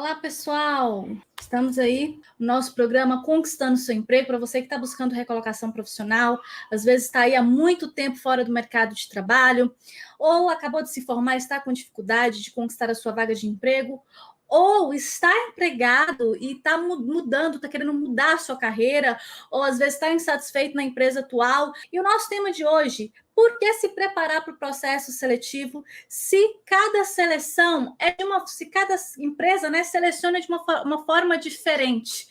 Olá, pessoal! Estamos aí no nosso programa Conquistando Seu Emprego, para você que está buscando recolocação profissional, às vezes está aí há muito tempo fora do mercado de trabalho, ou acabou de se formar e está com dificuldade de conquistar a sua vaga de emprego, ou está empregado e está mudando, está querendo mudar a sua carreira, ou às vezes está insatisfeito na empresa atual. E o nosso tema de hoje: por que se preparar para o processo seletivo se cada seleção se cada empresa, né, seleciona de uma forma diferente?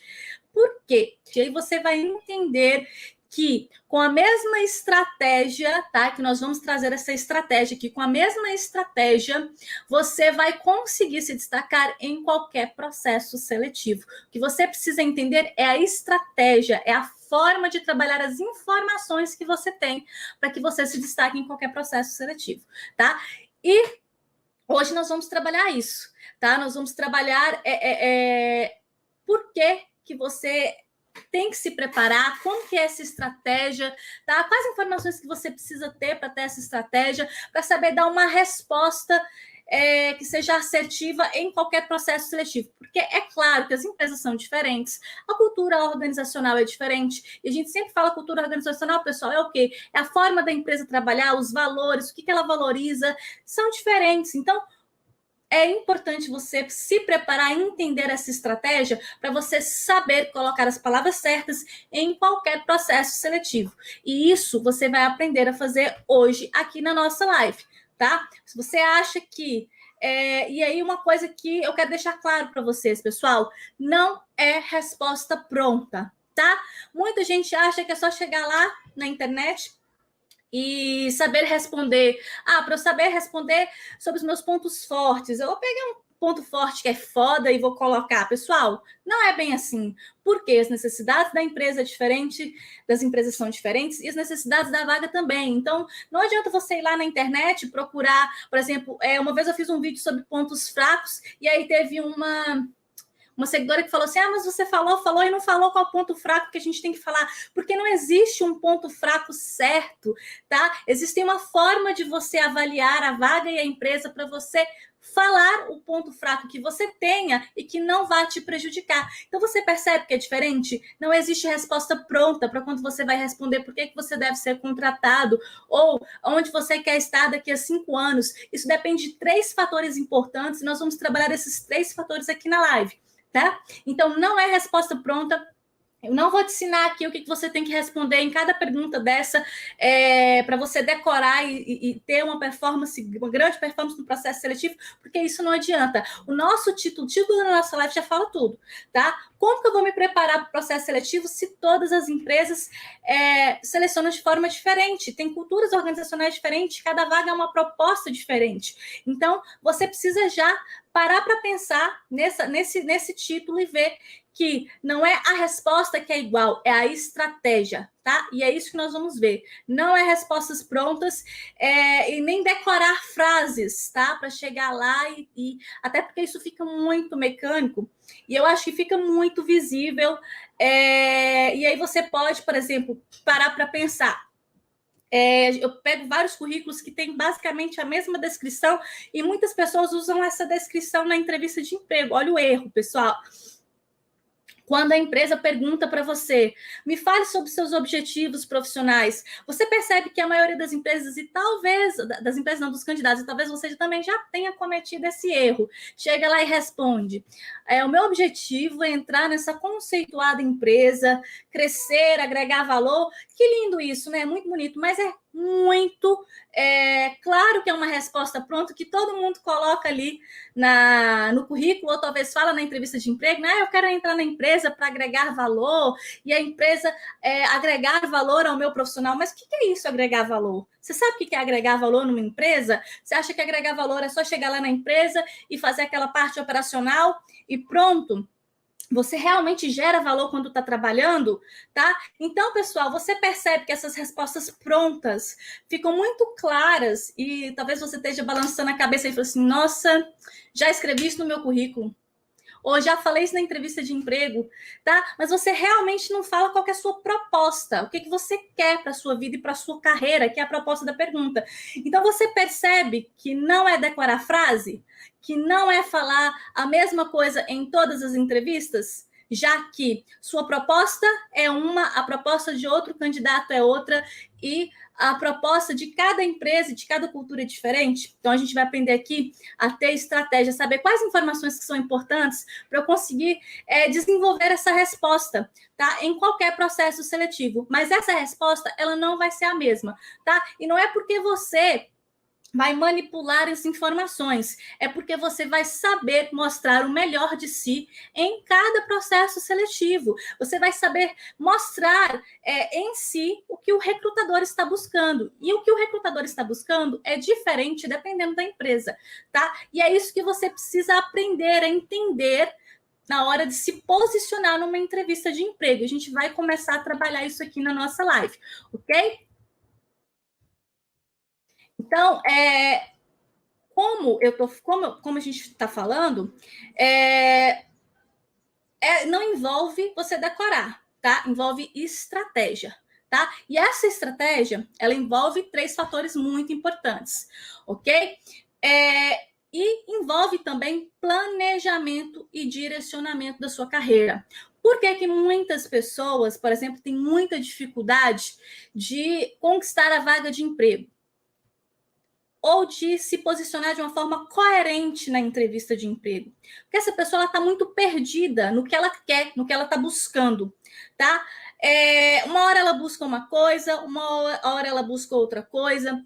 Por quê? E aí você vai entender que com a mesma estratégia, tá? Que nós vamos trazer essa estratégia aqui, com a mesma estratégia, você vai conseguir se destacar em qualquer processo seletivo. O que você precisa entender é a estratégia, é a forma de trabalhar as informações que você tem para que você se destaque em qualquer processo seletivo, tá? E hoje nós vamos trabalhar isso, tá? Nós vamos trabalhar por que você tem que se preparar, como que é essa estratégia, tá? Quais informações que você precisa ter para ter essa estratégia, para saber dar uma resposta que seja assertiva em qualquer processo seletivo. Porque é claro que as empresas são diferentes, a cultura organizacional é diferente, e a gente sempre fala cultura organizacional, pessoal, é o quê? É a forma da empresa trabalhar, os valores, o que ela valoriza, são diferentes. Então, é importante você se preparar e entender essa estratégia para você saber colocar as palavras certas em qualquer processo seletivo. E isso você vai aprender a fazer hoje aqui na nossa live, tá? Se você acha que... e aí uma coisa que eu quero deixar claro para vocês, pessoal, não é resposta pronta, tá? Muita gente acha que é só chegar lá na internet e saber responder. Para eu saber responder sobre os meus pontos fortes, eu vou pegar um ponto forte que é foda e vou colocar. Pessoal, não é bem assim, porque as necessidades da empresa é diferente, das empresas são diferentes, e as necessidades da vaga também. Então, não adianta você ir lá na internet procurar, por exemplo, uma vez eu fiz um vídeo sobre pontos fracos, e aí teve uma seguidora que falou assim, mas você falou e não falou qual ponto fraco que a gente tem que falar, porque não existe um ponto fraco certo, tá? Existe uma forma de você avaliar a vaga e a empresa para você falar o ponto fraco que você tenha e que não vai te prejudicar. Então você percebe que é diferente? Não existe resposta pronta para quando você vai responder por que você deve ser contratado ou onde você quer estar daqui a 5 anos. Isso depende de 3 fatores importantes e nós vamos trabalhar esses 3 fatores aqui na live. Tá? Então, não é resposta pronta. Eu não vou te ensinar aqui o que você tem que responder em cada pergunta dessa para você decorar e ter uma grande performance no processo seletivo, porque isso não adianta. O título da nossa live já fala tudo, tá? Como que eu vou me preparar para o processo seletivo se todas as empresas selecionam de forma diferente? Tem culturas organizacionais diferentes, cada vaga é uma proposta diferente. Então, você precisa já parar para pensar nesse título e ver que não é a resposta que é igual, é a estratégia, tá? E é isso que nós vamos ver. Não é respostas prontas e nem decorar frases, tá? Para chegar lá até porque isso fica muito mecânico e eu acho que fica muito visível. E aí você pode, por exemplo, parar para pensar. Eu pego vários currículos que têm basicamente a mesma descrição e muitas pessoas usam essa descrição na entrevista de emprego. Olha o erro, pessoal. Quando a empresa pergunta para você, me fale sobre seus objetivos profissionais, você percebe que a maioria das empresas, e talvez, das empresas não, dos candidatos, e talvez você também já tenha cometido esse erro, chega lá e responde, o meu objetivo é entrar nessa conceituada empresa, crescer, agregar valor. Que lindo isso, né? Muito bonito, mas é muito claro que é uma resposta pronta que todo mundo coloca ali no currículo, ou talvez fala na entrevista de emprego, né? Eu quero entrar na empresa para agregar valor, e a empresa agregar valor ao meu profissional. Mas o que é isso, agregar valor? Você sabe o que é agregar valor numa empresa? Você acha que agregar valor é só chegar lá na empresa e fazer aquela parte operacional e pronto? Você realmente gera valor quando está trabalhando, tá? Então, pessoal, você percebe que essas respostas prontas ficam muito claras e talvez você esteja balançando a cabeça e falando assim, nossa, já escrevi isso no meu currículo. ou já falei isso na entrevista de emprego, tá? Mas você realmente não fala qual que é a sua proposta, o que você quer para a sua vida e para a sua carreira, que é a proposta da pergunta. Então, você percebe que não é decorar frase, que não é falar a mesma coisa em todas as entrevistas, já que sua proposta é uma, a proposta de outro candidato é outra, e a proposta de cada empresa, de cada cultura é diferente. Então, a gente vai aprender aqui a ter estratégia, saber quais informações que são importantes para eu conseguir desenvolver essa resposta, tá? Em qualquer processo seletivo. Mas essa resposta, ela não vai ser a mesma, tá? E não é porque você vai manipular as informações, é porque você vai saber mostrar o melhor de si em cada processo seletivo. Você vai saber mostrar em si o que o recrutador está buscando. E o que o recrutador está buscando é diferente dependendo da empresa, tá? E é isso que você precisa aprender a entender na hora de se posicionar numa entrevista de emprego. A gente vai começar a trabalhar isso aqui na nossa live, ok? Então, como a gente está falando, não envolve você decorar, tá? Envolve estratégia, tá? E essa estratégia, ela envolve 3 fatores muito importantes, ok? E envolve também planejamento e direcionamento da sua carreira. Por que muitas pessoas, por exemplo, têm muita dificuldade de conquistar a vaga de emprego? Ou de se posicionar de uma forma coerente na entrevista de emprego. Porque essa pessoa está muito perdida no que ela quer, no que ela está buscando, tá? Uma hora ela busca uma coisa, uma hora ela busca outra coisa,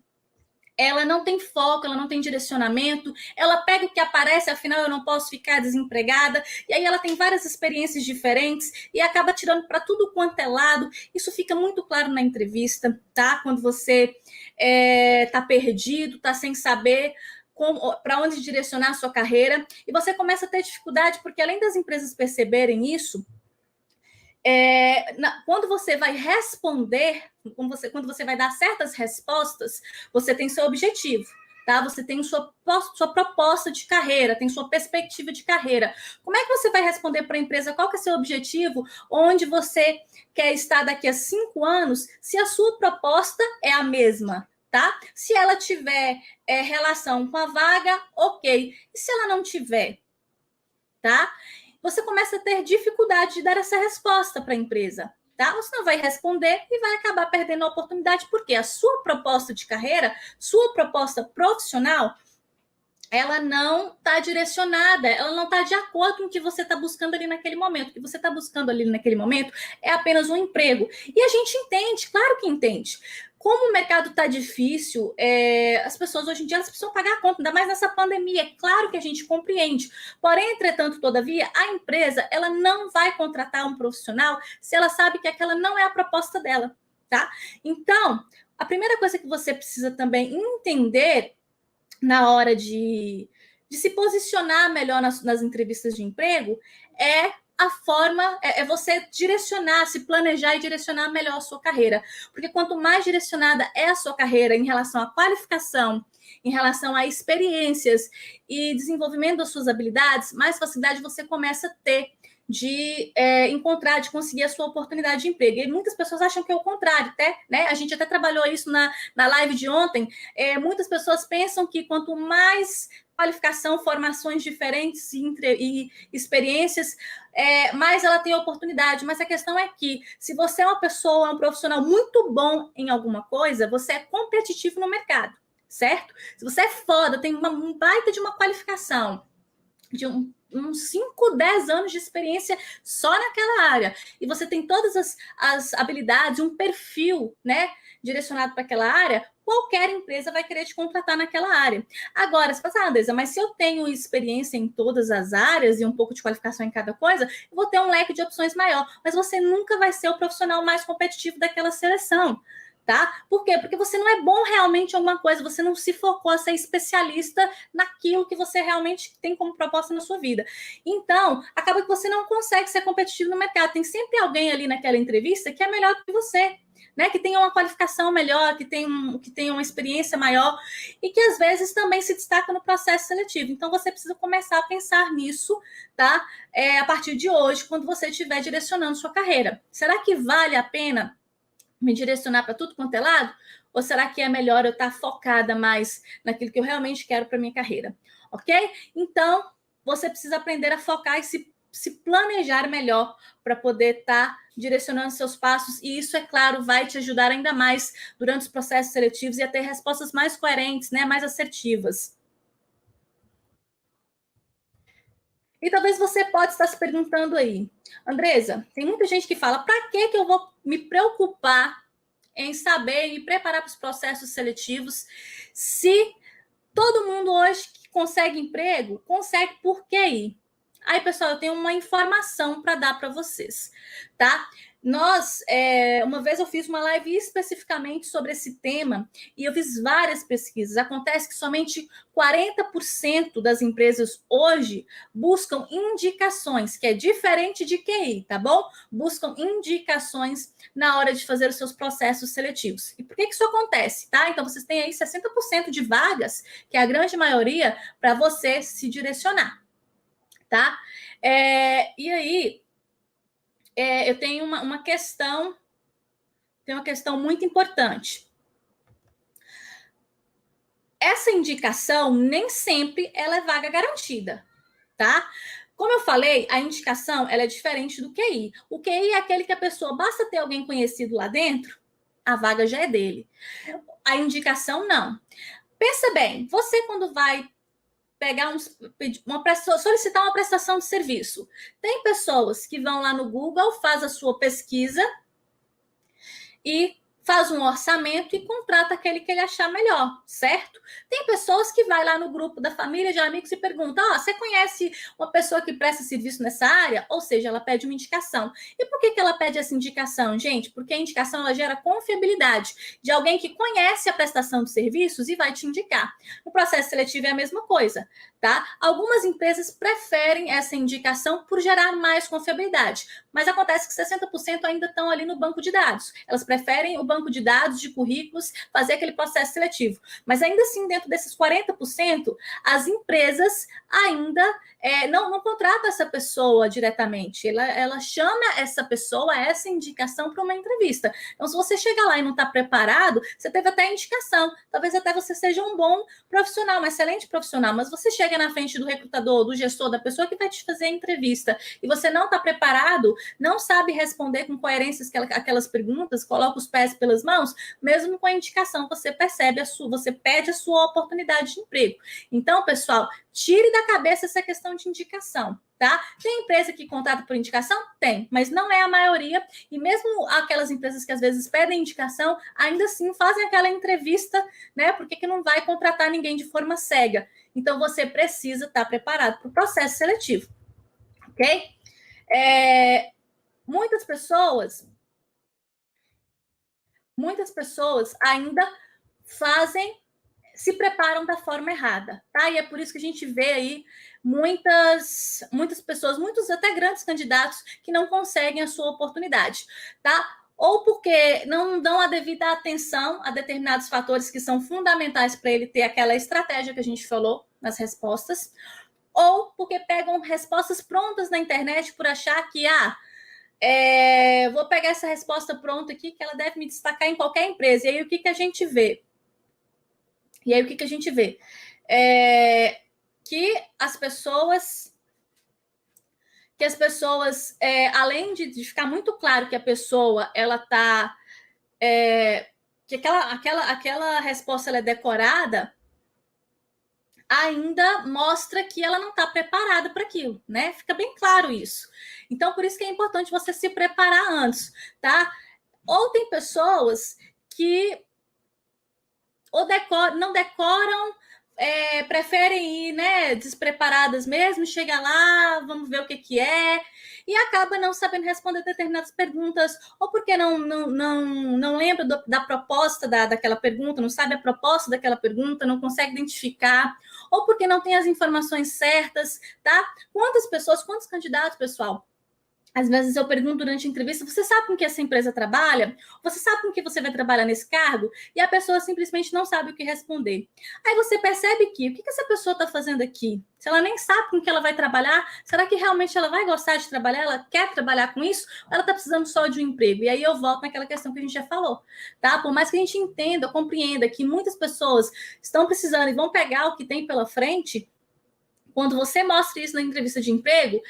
ela não tem foco, ela não tem direcionamento, ela pega o que aparece, afinal eu não posso ficar desempregada, e aí ela tem várias experiências diferentes e acaba tirando para tudo quanto é lado. Isso fica muito claro na entrevista, tá? Quando você tá perdido, tá sem saber para onde direcionar a sua carreira, e você começa a ter dificuldade, porque além das empresas perceberem isso, quando você vai responder, quando você vai dar certas respostas, você tem seu objetivo, tá? Você tem sua proposta de carreira, tem sua perspectiva de carreira. Como é que você vai responder para a empresa qual que é seu objetivo, onde você quer estar daqui a 5 anos, se a sua proposta é a mesma, tá? Se ela tiver relação com a vaga, ok. E se ela não tiver, tá? Você começa a ter dificuldade de dar essa resposta para a empresa, tá? Você não vai responder e vai acabar perdendo a oportunidade, porque a sua proposta de carreira, sua proposta profissional, ela não está direcionada, ela não está de acordo com o que você está buscando ali naquele momento. O que você está buscando ali naquele momento é apenas um emprego. E a gente entende, claro que entende. Como o mercado está difícil, as pessoas hoje em dia elas precisam pagar a conta, ainda mais nessa pandemia. É claro que a gente compreende. Porém, entretanto, todavia, a empresa ela não vai contratar um profissional se ela sabe que aquela não é a proposta dela, tá? Então, a primeira coisa que você precisa também entender na hora de se posicionar melhor nas entrevistas de emprego é a forma, você direcionar, se planejar e direcionar melhor a sua carreira. Porque quanto mais direcionada é a sua carreira em relação à qualificação, em relação a experiências e desenvolvimento das suas habilidades, mais facilidade você começa a ter de encontrar, de conseguir a sua oportunidade de emprego. E muitas pessoas acham que é o contrário, até, né? A gente até trabalhou isso na live de ontem. Muitas pessoas pensam que quanto mais qualificação, formações diferentes e experiências, mais ela tem oportunidade. Mas a questão é que, se você é uma pessoa, um profissional muito bom em alguma coisa, você é competitivo no mercado, certo? Se você é foda, tem um baita de uma qualificação, de uns 5, 10 anos de experiência só naquela área, e você tem todas as habilidades, um perfil, né, direcionado para aquela área, qualquer empresa vai querer te contratar naquela área. Agora, você fala, Andresa, mas se eu tenho experiência em todas as áreas e um pouco de qualificação em cada coisa, eu vou ter um leque de opções maior, mas você nunca vai ser o profissional mais competitivo daquela seleção. Tá? Por quê? Porque você não é bom realmente em alguma coisa, você não se focou a ser especialista naquilo que você realmente tem como proposta na sua vida. Então, acaba que você não consegue ser competitivo no mercado. Tem sempre alguém ali naquela entrevista que é melhor do que você. né? Que tenham uma qualificação melhor, que tenham uma experiência maior e que às vezes também se destacam no processo seletivo. Então você precisa começar a pensar nisso, tá? A partir de hoje, quando você estiver direcionando sua carreira. Será que vale a pena me direcionar para tudo quanto é lado? Ou será que é melhor eu estar focada mais naquilo que eu realmente quero para minha carreira? Ok? Então, você precisa aprender a focar e se planejar melhor para poder estar direcionando seus passos, e isso, é claro, vai te ajudar ainda mais durante os processos seletivos e a ter respostas mais coerentes, né, mais assertivas. E talvez você pode estar se perguntando aí, Andresa, tem muita gente que fala, para que eu vou me preocupar em saber e preparar para os processos seletivos se todo mundo hoje que consegue emprego, consegue por QI? Aí, pessoal, eu tenho uma informação para dar para vocês, tá? Uma vez eu fiz uma live especificamente sobre esse tema e eu fiz várias pesquisas. Acontece que somente 40% das empresas hoje buscam indicações, que é diferente de QI, tá bom? Buscam indicações na hora de fazer os seus processos seletivos. E por que isso acontece, tá? Então, vocês têm aí 60% de vagas, que é a grande maioria, para você se direcionar, tá? E aí, eu tenho uma questão muito importante. Essa indicação nem sempre ela é vaga garantida, tá? Como eu falei, a indicação ela é diferente do QI. O QI é aquele que a pessoa basta ter alguém conhecido lá dentro, a vaga já é dele. A indicação não. Pensa bem, você quando vai solicitar uma prestação de serviço, tem pessoas que vão lá no Google, faz a sua pesquisa e faz um orçamento e contrata aquele que ele achar melhor, certo? Tem pessoas que vai lá no grupo da família, de amigos e pergunta, você conhece uma pessoa que presta serviço nessa área? Ou seja, ela pede uma indicação. E por que ela pede essa indicação, gente? Porque a indicação ela gera confiabilidade de alguém que conhece a prestação de serviços e vai te indicar. No processo seletivo é a mesma coisa, tá? Algumas empresas preferem essa indicação por gerar mais confiabilidade, mas acontece que 60% ainda estão ali no banco de dados. Elas preferem o banco de dados, de currículos, fazer aquele processo seletivo. Mas ainda assim, dentro desses 40%, as empresas ainda não contratam essa pessoa diretamente. Ela chama essa pessoa, essa indicação para uma entrevista. Então, se você chegar lá e não está preparado, você teve até indicação. Talvez até você seja um bom profissional, um excelente profissional, mas você chega na frente do recrutador, do gestor, da pessoa que vai te fazer a entrevista, e você não está preparado, não sabe responder com coerência aquelas perguntas, coloca os pés pelas mãos, mesmo com a indicação, você pede a sua oportunidade de emprego. Então, pessoal, tire da cabeça essa questão de indicação, tá? Tem empresa que contrata por indicação? Tem, mas não é a maioria, e mesmo aquelas empresas que às vezes pedem indicação, ainda assim fazem aquela entrevista, né? Porque que não vai contratar ninguém de forma cega. Então, você precisa estar preparado para o processo seletivo, ok? Muitas pessoas ainda se preparam da forma errada, tá? E é por isso que a gente vê aí muitas pessoas, muitos até grandes candidatos que não conseguem a sua oportunidade, tá? Ou porque não dão a devida atenção a determinados fatores que são fundamentais para ele ter aquela estratégia que a gente falou nas respostas, ou porque pegam respostas prontas na internet por achar que, vou pegar essa resposta pronta aqui, que ela deve me destacar em qualquer empresa. E aí, o que a gente vê? Que as pessoas, além de ficar muito claro que a pessoa, ela tá... que aquela resposta ela é decorada, ainda mostra que ela não está preparada para aquilo, né? Fica bem claro isso. Então, por isso que é importante você se preparar antes, tá? Ou tem pessoas que não decoram, preferem ir, né, despreparadas mesmo, chega lá, vamos ver o que é, e acaba não sabendo responder determinadas perguntas, ou porque não lembra da proposta daquela pergunta, não sabe a proposta daquela pergunta, não consegue identificar, ou porque não tem as informações certas, tá? Quantos candidatos, pessoal, Às vezes eu pergunto durante a entrevista, você sabe com que essa empresa trabalha? Você sabe com que você vai trabalhar nesse cargo? E a pessoa simplesmente não sabe o que responder. Aí você percebe que, o que essa pessoa está fazendo aqui? Se ela nem sabe com que ela vai trabalhar, será que realmente ela vai gostar de trabalhar? Ela quer trabalhar com isso? Ou ela está precisando só de um emprego? E aí eu volto naquela questão que a gente já falou, tá? Por mais que a gente entenda, compreenda que muitas pessoas estão precisando e vão pegar o que tem pela frente, quando você mostra isso na entrevista de emprego,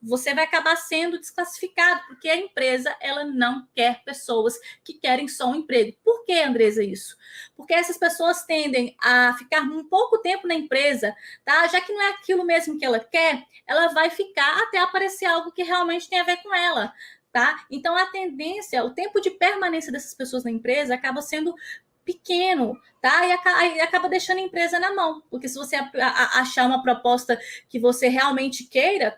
você vai acabar sendo desclassificado, porque a empresa ela não quer pessoas que querem só um emprego. Por que, Andresa, isso? Porque essas pessoas tendem a ficar um pouco tempo na empresa, tá? Já que não é aquilo mesmo que ela quer, ela vai ficar até aparecer algo que realmente tem a ver com ela. Tá? Então, a tendência, o tempo de permanência dessas pessoas na empresa acaba sendo pequeno, tá? E acaba deixando a empresa na mão, porque se você achar uma proposta que você realmente queira,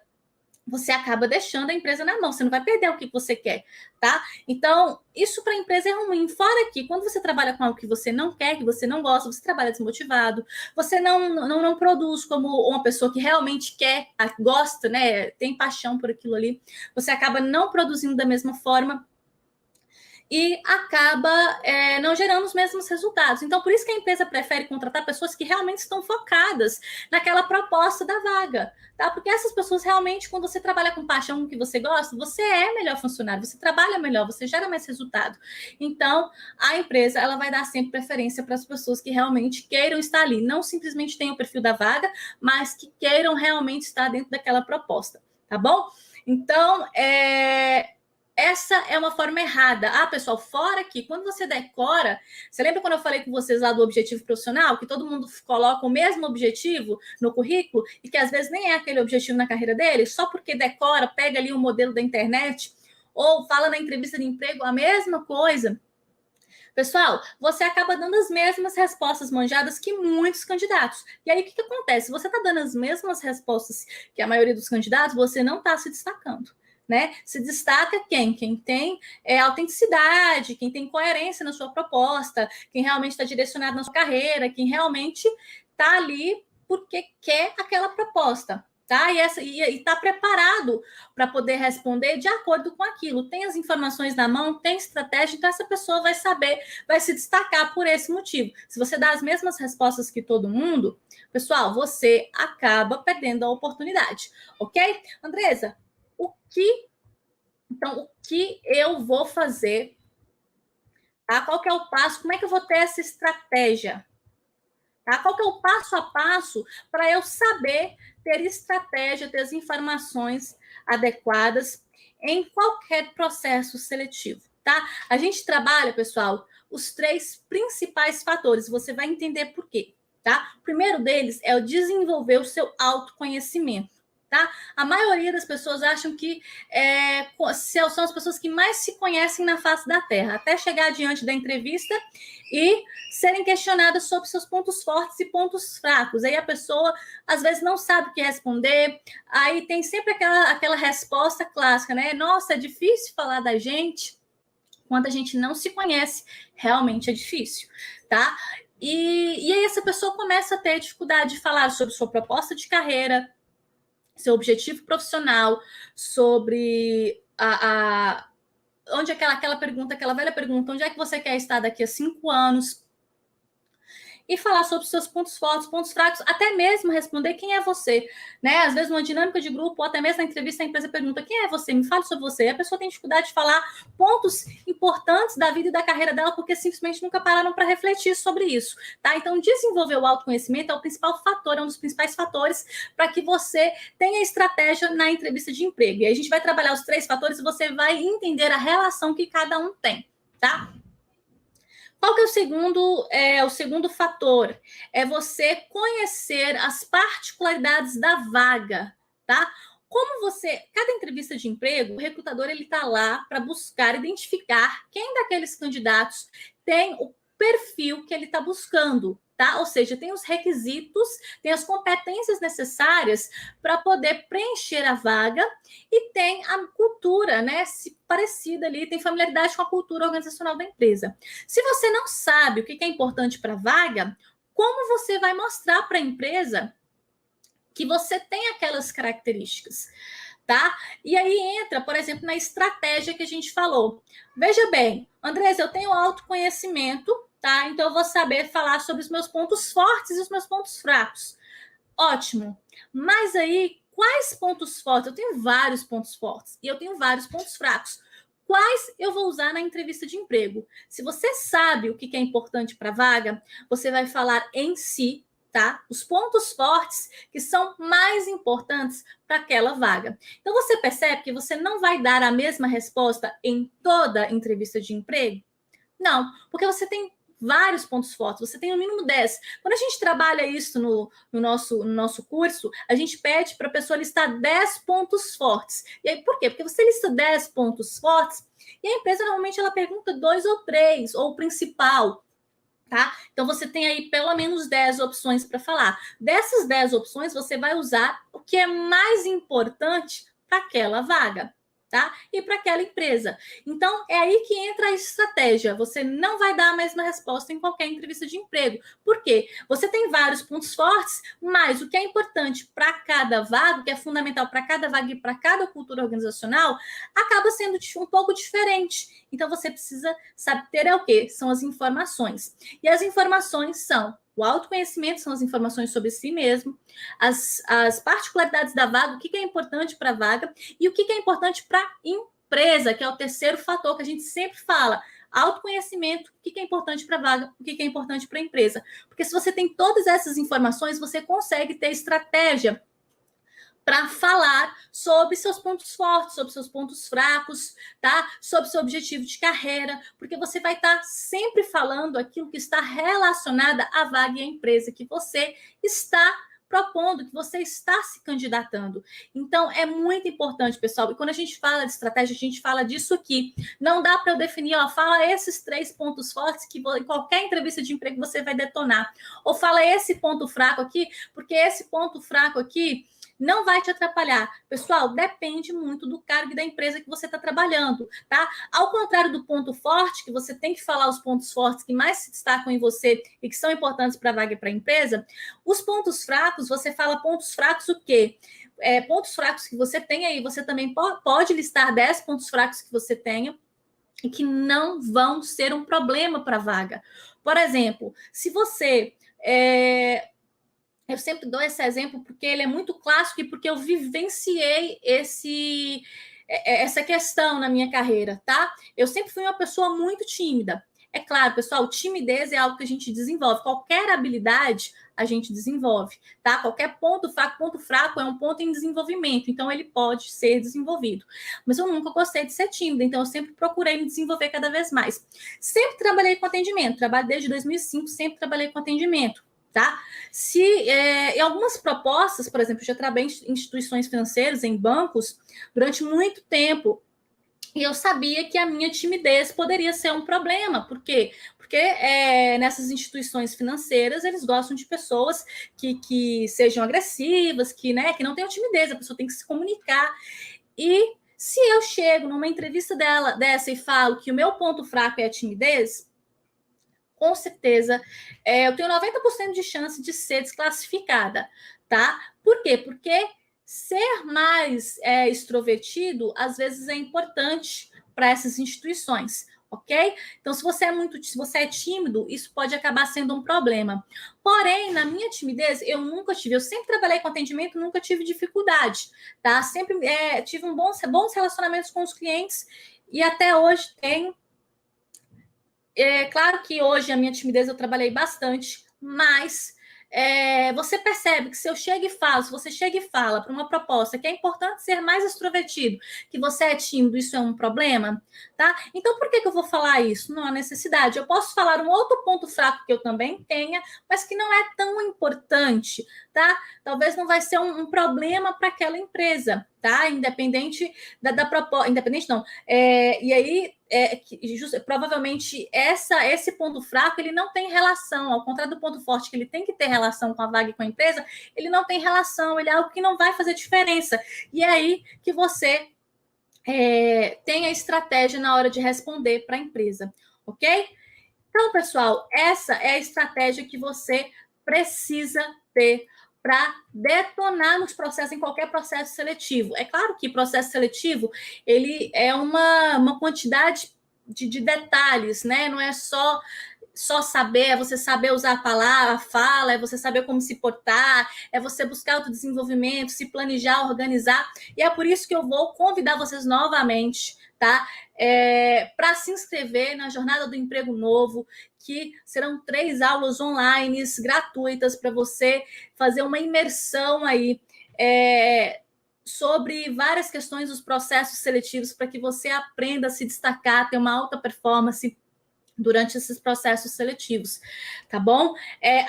você acaba deixando a empresa na mão, você não vai perder o que você quer, tá? Então, isso para a empresa é ruim. Fora que, quando você trabalha com algo que você não quer, que você não gosta, você trabalha desmotivado, você não produz como uma pessoa que realmente quer, gosta, né? Tem paixão por aquilo ali, você acaba não produzindo da mesma forma e acaba não gerando os mesmos resultados. Então, por isso que a empresa prefere contratar pessoas que realmente estão focadas naquela proposta da vaga, tá? Porque essas pessoas realmente, quando você trabalha com paixão, com o que você gosta, você é melhor funcionário, você trabalha melhor, você gera mais resultado. Então, a empresa, ela vai dar sempre preferência para as pessoas que realmente queiram estar ali, não simplesmente tenham o perfil da vaga, mas que queiram realmente estar dentro daquela proposta, tá bom? Então, essa é uma forma errada. Ah, pessoal, fora que quando você decora, você lembra quando eu falei com vocês lá do objetivo profissional, que todo mundo coloca o mesmo objetivo no currículo e que às vezes nem é aquele objetivo na carreira dele, só porque decora, pega ali um modelo da internet ou fala na entrevista de emprego a mesma coisa. Pessoal, você acaba dando as mesmas respostas manjadas que muitos candidatos. E aí, o que acontece? Se você está dando as mesmas respostas que a maioria dos candidatos, você não está se destacando. Né? Se destaca quem? Quem tem autenticidade, quem tem coerência na sua proposta, quem realmente está direcionado na sua carreira, quem realmente está ali porque quer aquela proposta. Tá? E está preparado para poder responder de acordo com aquilo. Tem as informações na mão, tem estratégia, então essa pessoa vai saber, vai se destacar por esse motivo. Se você dá as mesmas respostas que todo mundo, pessoal, você acaba perdendo a oportunidade, ok? Andresa, então, o que eu vou fazer? Tá? Qual que é o passo? Como é que eu vou ter essa estratégia? Tá? Qual que é o passo a passo para eu saber ter estratégia, ter as informações adequadas em qualquer processo seletivo, tá? A gente trabalha, pessoal, os 3 principais fatores, você vai entender por quê, tá? O primeiro deles é o desenvolver o seu autoconhecimento. Tá? A maioria das pessoas acham que são as pessoas que mais se conhecem na face da Terra, até chegar diante da entrevista e serem questionadas sobre seus pontos fortes e pontos fracos. Aí a pessoa, às vezes, não sabe o que responder, aí tem sempre aquela resposta clássica, né? Nossa, é difícil falar da gente. Quando a gente não se conhece, realmente é difícil, tá? E aí essa pessoa começa a ter dificuldade de falar sobre sua proposta de carreira, seu objetivo profissional, sobre onde é aquela pergunta, aquela velha pergunta, onde é que você quer estar daqui a 5 anos? E falar sobre seus pontos fortes, pontos fracos, até mesmo responder quem é você, né? Às vezes, numa dinâmica de grupo, ou até mesmo na entrevista, a empresa pergunta quem é você, me fale sobre você. E a pessoa tem dificuldade de falar pontos importantes da vida e da carreira dela, porque simplesmente nunca pararam para refletir sobre isso, tá? Então, desenvolver o autoconhecimento é o principal fator, é um dos principais fatores para que você tenha estratégia na entrevista de emprego. E aí a gente vai trabalhar os 3 fatores e você vai entender a relação que cada um tem, tá? Qual que é o segundo fator? É você conhecer as particularidades da vaga, tá? Cada entrevista de emprego, o recrutador ele está lá para buscar identificar quem daqueles candidatos tem o perfil que ele está buscando, tá? Ou seja, tem os requisitos, tem as competências necessárias para poder preencher a vaga e tem a cultura, né, parecida ali, tem familiaridade com a cultura organizacional da empresa. Se você não sabe o que é importante para a vaga, como você vai mostrar para a empresa que você tem aquelas características? tá? E aí entra, por exemplo, na estratégia que a gente falou. Veja bem, Andresa, eu tenho autoconhecimento, tá? Então eu vou saber falar sobre os meus pontos fortes e os meus pontos fracos. Ótimo. Mas aí, quais pontos fortes? Eu tenho vários pontos fortes e eu tenho vários pontos fracos. Quais eu vou usar na entrevista de emprego? Se você sabe o que é importante para a vaga, você vai falar em si, tá? Os pontos fortes que são mais importantes para aquela vaga. Então você percebe que você não vai dar a mesma resposta em toda entrevista de emprego? Não, porque você tem vários pontos fortes, você tem no mínimo 10. Quando a gente trabalha isso no nosso curso, a gente pede para a pessoa listar 10 pontos fortes. E aí, por quê? Porque você lista 10 pontos fortes e a empresa normalmente ela pergunta 2 ou 3, ou o principal. Tá? Então você tem aí pelo menos 10 opções para falar. Dessas 10 opções, você vai usar o que é mais importante para aquela vaga. Tá? E para aquela empresa. Então, é aí que entra a estratégia. Você não vai dar a mesma resposta em qualquer entrevista de emprego. Por quê? Você tem vários pontos fortes, mas o que é importante para cada vaga, o que é fundamental para cada vaga e para cada cultura organizacional, acaba sendo um pouco diferente. Então, você precisa saber o quê? São as informações. E as informações são o autoconhecimento, são as informações sobre si mesmo, as particularidades da vaga, o que é importante para a vaga e o que é importante para a empresa, que é o terceiro fator que a gente sempre fala. Autoconhecimento, o que é importante para a vaga, o que é importante para a empresa. Porque se você tem todas essas informações, você consegue ter estratégia para falar sobre seus pontos fortes, sobre seus pontos fracos, tá? Sobre seu objetivo de carreira, porque você vai estar sempre falando aquilo que está relacionado à vaga e à empresa que você está propondo, que você está se candidatando. Então, é muito importante, pessoal. E quando a gente fala de estratégia, a gente fala disso aqui. Não dá para eu definir, ó, fala esses 3 pontos fortes que em qualquer entrevista de emprego você vai detonar. Ou fala esse ponto fraco aqui, porque esse ponto fraco aqui não vai te atrapalhar. Pessoal, depende muito do cargo e da empresa que você está trabalhando, tá? Ao contrário do ponto forte, que você tem que falar os pontos fortes que mais se destacam em você e que são importantes para a vaga e para a empresa, os pontos fracos, você fala pontos fracos o quê? Pontos fracos que você tem aí, você também pode listar 10 pontos fracos que você tenha e que não vão ser um problema para a vaga. Por exemplo, se você eu sempre dou esse exemplo porque ele é muito clássico e porque eu vivenciei essa questão na minha carreira, tá? Eu sempre fui uma pessoa muito tímida. É claro, pessoal, timidez é algo que a gente desenvolve. Qualquer habilidade a gente desenvolve, tá? Qualquer ponto fraco é um ponto em desenvolvimento, então ele pode ser desenvolvido. Mas eu nunca gostei de ser tímida, então eu sempre procurei me desenvolver cada vez mais. Sempre trabalhei com atendimento, trabalho desde 2005, sempre trabalhei com atendimento. Tá? Se em algumas propostas, por exemplo, eu já trabalhei em instituições financeiras, em bancos, durante muito tempo, e eu sabia que a minha timidez poderia ser um problema. Por quê? Porque nessas instituições financeiras, eles gostam de pessoas que sejam agressivas, que não tenham timidez, a pessoa tem que se comunicar. E se eu chego numa entrevista dessa e falo que o meu ponto fraco é a timidez, com certeza, eu tenho 90% de chance de ser desclassificada, tá? Por quê? Porque ser mais extrovertido, às vezes, é importante para essas instituições, ok? Então, se você é tímido, isso pode acabar sendo um problema. Porém, na minha timidez, eu nunca tive, eu sempre trabalhei com atendimento, nunca tive dificuldade, tá? Sempre tive bons relacionamentos com os clientes e até hoje tenho. É claro que hoje a minha timidez eu trabalhei bastante, mas você percebe que se eu chego e falo, se você chega e fala para uma proposta que é importante ser mais extrovertido, que você é tímido, isso é um problema, tá? Então por que eu vou falar isso? Não há necessidade. Eu posso falar um outro ponto fraco que eu também tenha, mas que não é tão importante, tá? Talvez não vai ser um problema para aquela empresa, tá? Independente da proposta, independente não. E aí provavelmente esse ponto fraco ele não tem relação, ao contrário do ponto forte que ele tem que ter relação com a vaga e com a empresa, ele não tem relação, ele é algo que não vai fazer diferença. E é aí que você tem a estratégia na hora de responder para a empresa, ok? Então, pessoal, essa é a estratégia que você precisa ter para detonar nos processos, em qualquer processo seletivo. É claro que processo seletivo, ele é uma quantidade de detalhes, né? Não é só saber, é você saber usar a palavra, a fala, é você saber como se portar, é você buscar autodesenvolvimento, se planejar, organizar. E é por isso que eu vou convidar vocês novamente, tá? Para se inscrever na Jornada do Emprego Novo, que serão 3 aulas online gratuitas para você fazer uma imersão aí sobre várias questões dos processos seletivos para que você aprenda a se destacar, ter uma alta performance durante esses processos seletivos, tá bom?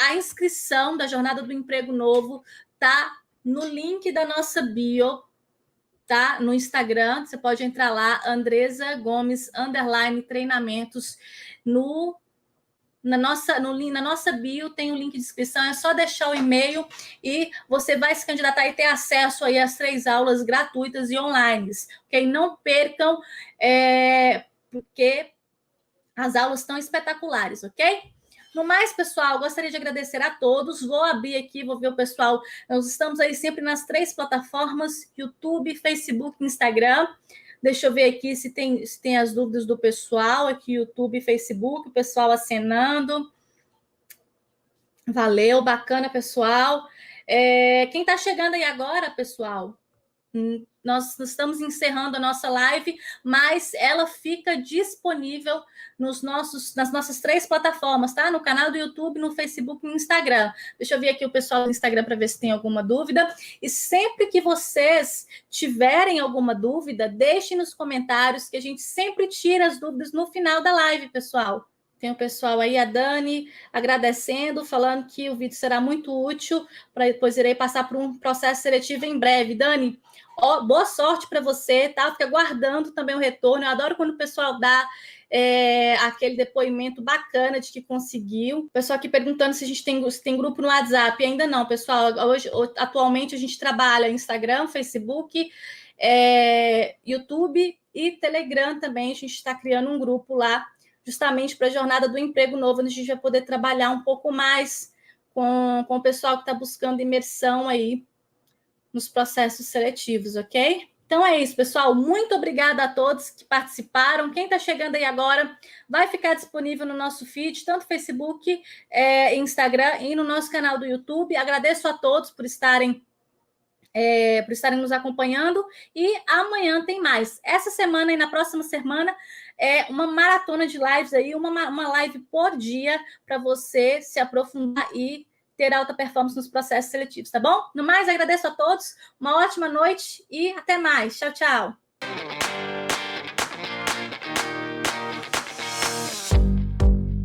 A inscrição da Jornada do Emprego Novo tá no link da nossa bio, tá? No Instagram, você pode entrar lá, Andresa Gomes, _treinamentos, na nossa bio tem o link de inscrição, é só deixar o e-mail e você vai se candidatar e ter acesso aí às 3 aulas gratuitas e online, ok? Não percam, porque as aulas estão espetaculares, ok? No mais, pessoal, gostaria de agradecer a todos. Vou abrir aqui, vou ver o pessoal. Nós estamos aí sempre nas 3 plataformas, YouTube, Facebook e Instagram. Deixa eu ver aqui se tem as dúvidas do pessoal, aqui YouTube e Facebook, o pessoal acenando. Valeu, bacana, pessoal. Quem está chegando aí agora, pessoal, nós estamos encerrando a nossa live, mas ela fica disponível nas nossas 3 plataformas, tá? No canal do YouTube, no Facebook e no Instagram. Deixa eu ver aqui o pessoal do Instagram para ver se tem alguma dúvida. E sempre que vocês tiverem alguma dúvida, deixem nos comentários, que a gente sempre tira as dúvidas no final da live, pessoal. Tem o pessoal aí, a Dani, agradecendo, falando que o vídeo será muito útil, depois irei passar por um processo seletivo em breve. Dani, boa sorte para você, tá? Fica aguardando também o retorno. Eu adoro quando o pessoal dá aquele depoimento bacana de que conseguiu. O pessoal aqui perguntando se a gente tem grupo no WhatsApp. Ainda não, pessoal. Atualmente a gente trabalha Instagram, Facebook, YouTube e Telegram também. A gente está criando um grupo lá, justamente para a Jornada do Emprego Novo, onde a gente vai poder trabalhar um pouco mais com o pessoal que está buscando imersão aí nos processos seletivos, ok? Então é isso, pessoal. Muito obrigada a todos que participaram. Quem está chegando aí agora vai ficar disponível no nosso feed, tanto Facebook, Instagram e no nosso canal do YouTube. Agradeço a todos por estarem nos acompanhando, e amanhã tem mais. Essa semana e na próxima semana uma maratona de lives aí, uma live por dia para você se aprofundar e ter alta performance nos processos seletivos, tá bom? No mais, agradeço a todos, uma ótima noite e até mais. Tchau, tchau.